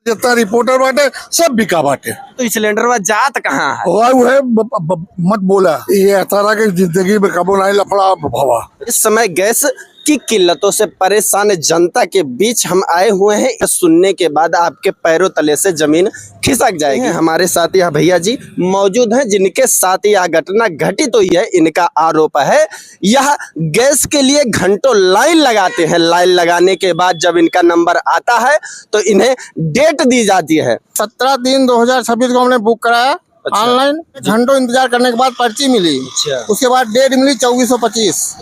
जितना रिपोर्टर बाटे सब बिका बाटे। तो इस सिलेंडर में जात कहाँ है? वो है मत बोला, ये तरह की जिंदगी में कबो नहीं लफड़ा भवा। इस समय गैस की किल्लतों से परेशान जनता के बीच हम आए हुए हैं। सुनने के बाद आपके पैरों तले से जमीन खिसक जाएगी। हमारे साथ यह भैया जी मौजूद हैं जिनके साथ यह घटना घटित हुई है। इनका आरोप है यह गैस के लिए घंटों लाइन लगाते हैं। लाइन लगाने के बाद जब इनका नंबर आता है तो इन्हें डेट दी जाती है। 17/3/2026 को हमने बुक कराया ऑनलाइन। घंटों इंतजार करने के बाद पर्ची मिली। उसके बाद डेट मिली 24/25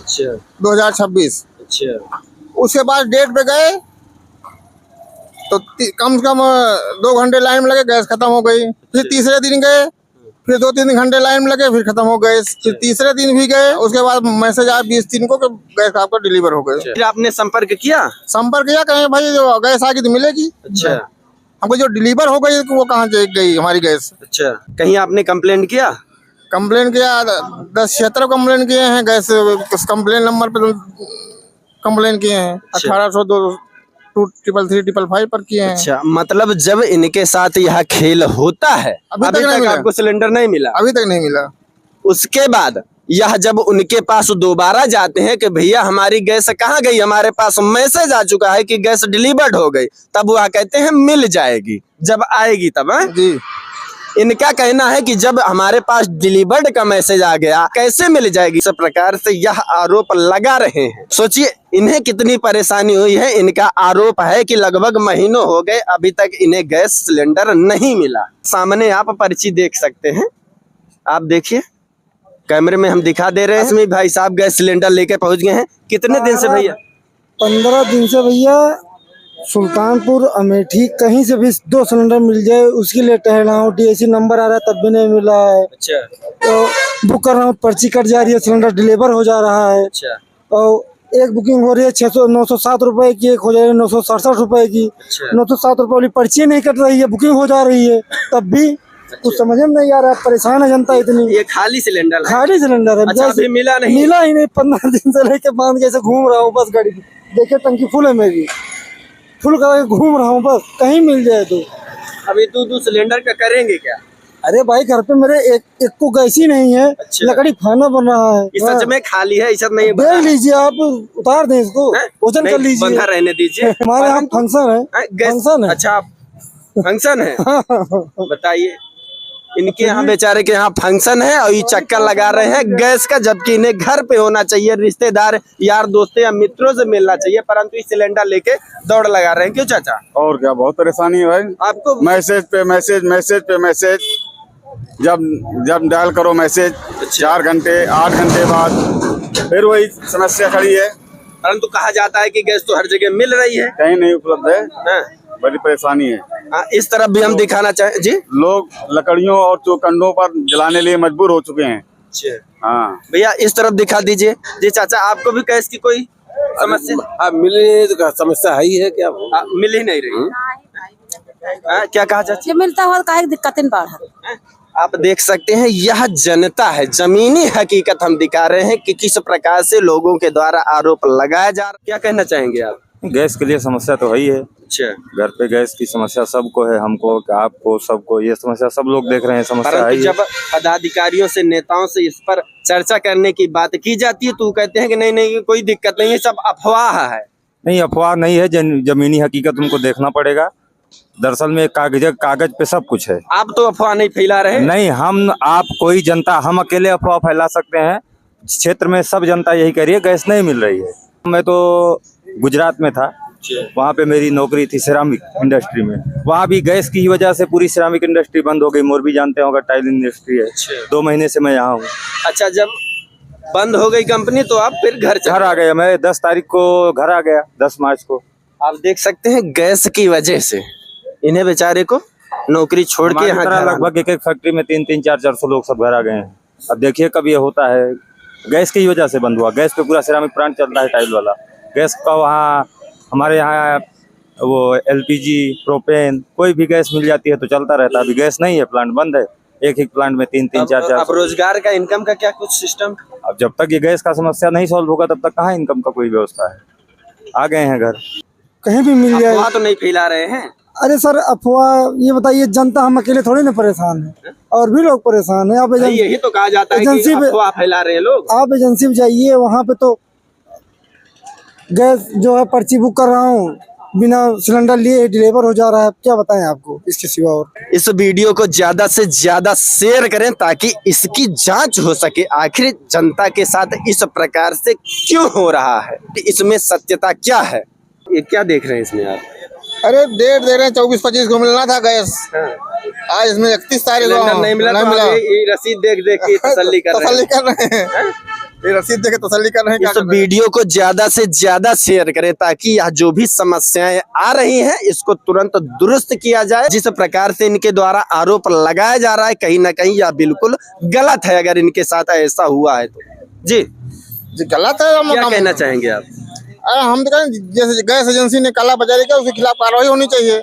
2026। उसके बाद डेट पे गए तो कम से कम 2 घंटे लाइन में लगे, गैस खत्म हो गई। फिर तीसरे दिन गए, फिर 2-3 घंटे लाइन में लगे, फिर खत्म हो गए। फिर तीसरे दिन भी गए, उसके बाद मैसेज आया 20 दिन को गैस आपको डिलीवर हो गए। फिर आपने संपर्क किया? कहीं भाई जो गैस आगे तो मिलेगी। अच्छा, हमको जो डिलीवर हो गई वो कहाँ गई हमारी गैस? अच्छा, कहीं आपने कंप्लेंट किया? कंप्लेन किया, 10-17 कंप्लेन किए हैं। गैस कंप्लेन नंबर पे कंप्लेन किए हैं। 1800-23355 पर किए हैं। अच्छा, मतलब जब इनके साथ यह खेल होता है अभी तक आपको सिलेंडर नहीं मिला? अभी तक नहीं मिला। उसके बाद यह जब उनके पास दोबारा जाते हैं कि भैया हमारी गैस कहाँ गई, हमारे पास मैसेज आ चुका है कि गैस डिलीवर्ड हो गई, तब वह कहते हैं मिल जाएगी जब आएगी तब। जी, इनका कहना है कि जब हमारे पास डिलीवर्ड का मैसेज आ गया कैसे मिल जाएगी। इस प्रकार से यह आरोप लगा रहे हैं। सोचिए इन्हें कितनी परेशानी हुई है। इनका आरोप है कि लगभग महीनों हो गए अभी तक इन्हें गैस सिलेंडर नहीं मिला। सामने आप पर्ची देख सकते हैं, आप देखिए कैमरे में हम दिखा दे रहे हैं। इसमें भाई साहब गैस सिलेंडर लेके पहुंच गए हैं। कितने दिन से भैया? 15 दिन से भैया। सुल्तानपुर अमेठी कहीं से भी 2 सिलेंडर मिल जाए उसके लिए टहला हूँ। DAC नंबर आ रहा है तब भी नहीं मिला है। अच्छा, तो बुक कर रहा हूँ, पर्ची कट जा रही है, सिलेंडर डिलीवर हो जा रहा है। अच्छा, और एक बुकिंग हो रही है 907 रुपए की, एक हो जा रही है 967 रुपए की। 907 रुपए वाली पर्ची नहीं कट रही है, बुकिंग हो जा रही है तब भी कुछ समझ में नहीं आ रहा है। परेशान है जनता इतनी। ये खाली सिलेंडर है? खाली सिलेंडर है। अच्छा, अभी मिला नहीं? मिला ही नहीं। 15 दिन से लेके बांध के ऐसे घूम रहा हूँ बस गाड़ी। देखिए टंकी फुल है मेरी, फुल करके घूम रहा हूँ बस, कहीं मिल जाए तो। अभी 2 सिलेंडर का करेंगे क्या? अरे भाई घर पे मेरे एक को गैस ही नहीं है। अच्छा। लकड़ी खाना बन रहा है। ये सच में खाली है, ऐसा नहीं है? देख लीजिए आप, उतार दें इसको, वजन कर लीजिए। बंधा रहने दीजिए। हमारे यहाँ फंक्शन है। फंक्शन है। अच्छा, फंक्शन है। बताइए, इनके यहाँ बेचारे के यहाँ फंक्शन है और ये चक्कर लगा रहे हैं गैस का, जबकि इन्हें घर पे होना चाहिए, रिश्तेदार यार दोस्तों या मित्रों से मिलना चाहिए, परंतु इस सिलेंडर लेके दौड़ लगा रहे हैं। क्यों चाचा? और क्या, बहुत परेशानी है भाई। आपको मैसेज पे मैसेज, मैसेज पे मैसेज, जब डायल करो मैसेज 4 घंटे 8 घंटे बाद फिर वही समस्या खड़ी है। परंतु कहा जाता है कि गैस तो हर जगह मिल रही है, कहीं नहीं उपलब्ध है। बड़ी परेशानी है। इस तरफ भी हम दिखाना चाहें जी। लोग लकड़ियों और चौकंडों पर जलाने लिए मजबूर हो चुके हैं। हाँ भैया इस तरफ दिखा दीजिए जी। चाचा आपको भी गैस की कोई समस्या? मिलने तो समस्या है ही है क्या? मिल ही नहीं रही। क्या कहा चाचा? मिलता हुआ काहे दिक्कतें बढ़। आप देख सकते हैं यह जनता है, जमीनी हकीकत हम दिखा रहे हैं कि किस प्रकार से लोगों के द्वारा आरोप लगाया जा रहा है। क्या कहना चाहेंगे आप? गैस के लिए समस्या तो है ही है। अच्छा, घर पे गैस की समस्या सबको है, हमको, आपको, सबको ये समस्या सब लोग देख रहे हैं। समस्या है। जब पदाधिकारियों से, नेताओं से इस पर चर्चा करने की बात की जाती है तो कहते हैं कि नहीं नहीं कोई दिक्कत नहीं है, सब अफवाह है। नहीं, अफवाह नहीं है, जमीनी हकीकत उनको देखना पड़ेगा। दरअसल में कागज पे सब कुछ है। आप तो अफवाह नहीं फैला रहे? नहीं, हम, आप, कोई जनता, हम अकेले अफवाह फैला सकते हैं? क्षेत्र में सब जनता यही कह रही है गैस नहीं मिल रही है। मैं तो गुजरात में था, वहाँ पे मेरी नौकरी थी सिरामिक इंडस्ट्री में। वहाँ भी गैस की वजह से पूरी सिरामिक इंडस्ट्री बंद हो गई। मोरबी जानते होगा, टाइल इंडस्ट्री है। 2 महीने से मैं यहाँ हूँ। अच्छा, जब बंद हो गई कंपनी तो आप फिर घर आ गया। मैं 10 तारीख को घर आ गया, 10 मार्च को। आप देख सकते हैं गैस की वजह से इन्हें बेचारे को नौकरी छोड़ के यहाँ लगभग एक फैक्ट्री में 300, 400 लोग सब घर आ गए हैं। अब देखिए कब ये होता है। गैस की वजह से बंद हुआ। गैस पे पूरा सिरामिक प्लांट चल रहा है, टाइल वाला। गैस का वहाँ हमारे यहाँ वो LPG, प्रोपेन, कोई भी गैस मिल जाती है तो चलता रहता है। अभी गैस नहीं है, प्लांट बंद है। एक ही प्लांट में 3-3, 4-4। अब रोजगार का, इनकम का क्या कुछ सिस्टम? अब जब तक ये गैस का समस्या नहीं सॉल्व होगा तब तक कहाँ इनकम का कोई व्यवस्था है। आ गए हैं घर। कहीं भी मिल जाए। अफवाह तो नहीं फैला रहे हैं? अरे सर अफवाह, ये बताइए जनता हम अकेले थोड़ी ना परेशान है, और भी लोग परेशान है। आप नहीं, यही तो कहा जाता है कि एजेंसी पे अफवाह फैला रहे हैं लोग। आप एजेंसी पे जाइए, वहाँ पे तो गैस जो है पर्ची बुक कर रहा हूँ, बिना सिलेंडर लिए डिलीवर हो जा रहा है। क्या बताएं आपको इसके सिवा और। इस वीडियो को ज्यादा से ज्यादा शेयर करें ताकि इसकी जांच हो सके, आखिर जनता के साथ इस प्रकार से क्यों हो रहा है, इसमें सत्यता क्या है। ये क्या देख रहे हैं इसमें आप? अरे डेट दे रहे हैं 24-25 को मिलना था गैस, आज इसमें 31 तारीख को सिलेंडर नहीं मिला तो मिला। आप ये रसीद देख देख के तसल्ली कर रहे हैं। तसल्ली कर रहे हैं, ये रसीद देके तसल्ली कर रहे हैं। इस वीडियो को ज्यादा से ज्यादा शेयर करें ताकि यह जो भी समस्याएं आ रही हैं इसको तुरंत दुरुस्त किया जाए। जिस प्रकार से इनके द्वारा आरोप लगाया जा रहा है कहीं ना कहीं यह बिल्कुल गलत है। अगर इनके साथ ऐसा हुआ है तो जी गलत है। क्या कहना चाहेंगे आप? अरे हम तो कहें जैसे गैस एजेंसी ने काला बाजारी किया उसके खिलाफ कार्रवाई होनी चाहिए।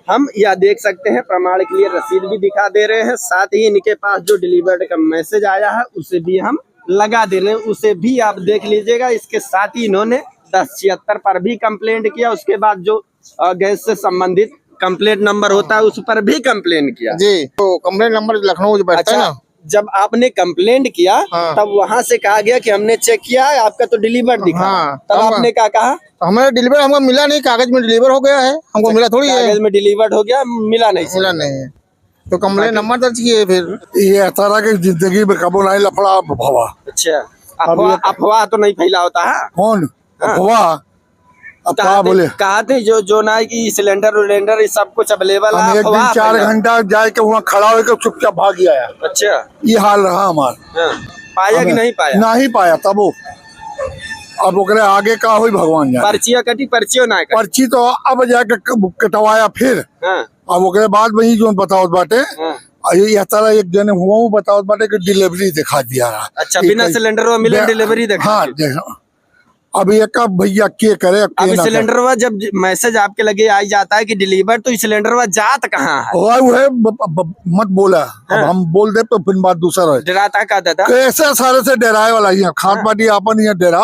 हम यह देख सकते हैं, प्रमाण के लिए रसीद भी दिखा दे रहे हैं, साथ ही इनके पास जो डिलीवर्ड का मैसेज आया है उसे भी हम लगा दे रहे हैं, उसे भी आप देख लीजिएगा। इसके साथ ही इन्होंने 1076 पर भी कंप्लेंट किया, उसके बाद जो गैस से संबंधित कंप्लेंट नंबर होता है उस पर भी कंप्लेंट किया। जी, तो कंप्लेंट नंबर लखनऊ जो बैठता है ना, जब आपने कंप्लेंट किया हाँ। तब वहां से कहा गया कि हमने चेक किया है, आपका तो डिलीवर दिखा। हाँ, तब तब आपने क्या कहा? हमारा डिलीवर हमको मिला नहीं, कागज में डिलीवर हो गया है, हमको मिला थोड़ी है, कागज में डिलीवर्ड हो गया, मिला नहीं। मिला नहीं है तो कंप्लेंट नंबर दर्ज किए। फिर ये तरह की जिंदगी में कबो नहीं लफड़ा भवा। अच्छा, अफवाह तो नहीं फैला होता है। कौन हाँ। भवा? अब क्या बोले, कहा थे जो ना है कि सिलेंडर विलेंडर ये सब कुछ अवेलेबल है। हम एक दिन अफवाह 4 फैला। घंटा जाके वहाँ खड़ा होकर चुपचाप भाग गया। अच्छा, ये हाल रहा हमारा। हाँ। पाया कि नहीं पाया? नहीं पाया तब वो। अब ओकरे आगे का हुई भगवान जाने। पर्चियाँ कटी, पर्चियों ना कटी। पर्ची तो अब जाके कटवाया फिर। हाँ, अब ओकरे बाद वही जो बताओ बाटे, हाँ। ये तरह एक जने हुआ बताओ बाटे कि डिलीवरी दिखा दिया रहा। अच्छा, बिना सिलेंडर वो मिले डिलीवरी देखा। हाँ देखा। अब ये कब भैया के करे अब सिलेंडर वा जब मैसेज आपके लगे आ जाता है कि डिलीवर, तो सिलेंडर वा जात कहाँ है? वो है मत बोला। अब हम बोल दे तो फिर बात दूसरा है। डराता का दादा कैसे सारे से डराए वाला ही है, खाद पाटी अपन ये डरा।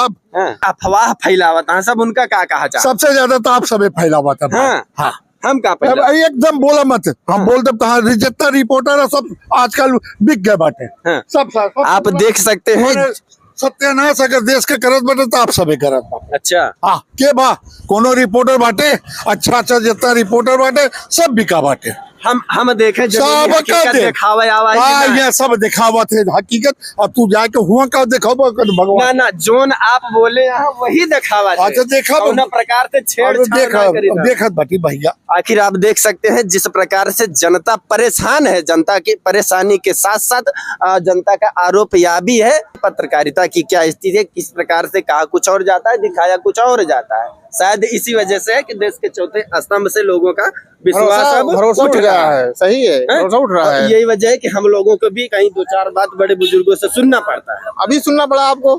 अफवाह फैलावत है सब, उनका क्या कहा जाए? सबसे ज्यादा तो आप सबे फैलावत है। हाँ, हम का अब एकदम बोला मत, हम बोल दे जितना रिपोर्टर है सब आजकल बिक गए बाटे। हाँ। सब आप देख सकते हैं। सत्यानाश अगर देश के करत बाटे तो आप सबे करत बाटे। अच्छा, हाँ के बा कोनो रिपोर्टर बाटे, अच्छा जितना रिपोर्टर बाटे सब बिका बाटे। हम देखे सब दिखावे आवाज ये सब दिखावत है हकीकत। और तू जाके हुआ का दिखावा भगवान। ना जोन आप बोले यहाँ वही दिखावा। अच्छा देखा प्रकार से छेड़छाड़ देखत बाटी भैया। आखिर आप देख सकते हैं जिस प्रकार से जनता परेशान है, जनता की परेशानी के साथ साथ जनता का आरोप यह भी है पत्रकारिता की क्या स्थिति है, किस प्रकार से कहा कुछ और जाता है, दिखाया कुछ और जाता है। शायद इसी वजह से है कि देश के चौथे स्तंभ से लोगों का विश्वास भरोसा उठ रहा है। सही है, भरोसा उठ रहा है। यही वजह है कि हम लोगों को भी कहीं 2-4 बात बड़े बुजुर्गों से सुनना पड़ता है। अभी सुनना पड़ा आपको,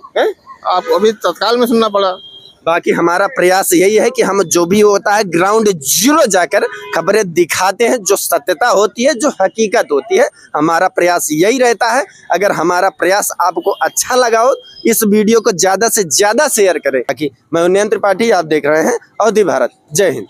आप अभी तत्काल में सुनना पड़ा। बाकी हमारा प्रयास यही है कि हम जो भी होता है ग्राउंड जीरो जाकर खबरें दिखाते हैं, जो सत्यता होती है, जो हकीकत होती है। हमारा प्रयास यही रहता है। अगर हमारा प्रयास आपको अच्छा लगा हो इस वीडियो को ज्यादा से ज्यादा शेयर करें। बाकी मैं उन्नयन त्रिपाठी, आप देख रहे हैं अवधि भारत। जय हिंद।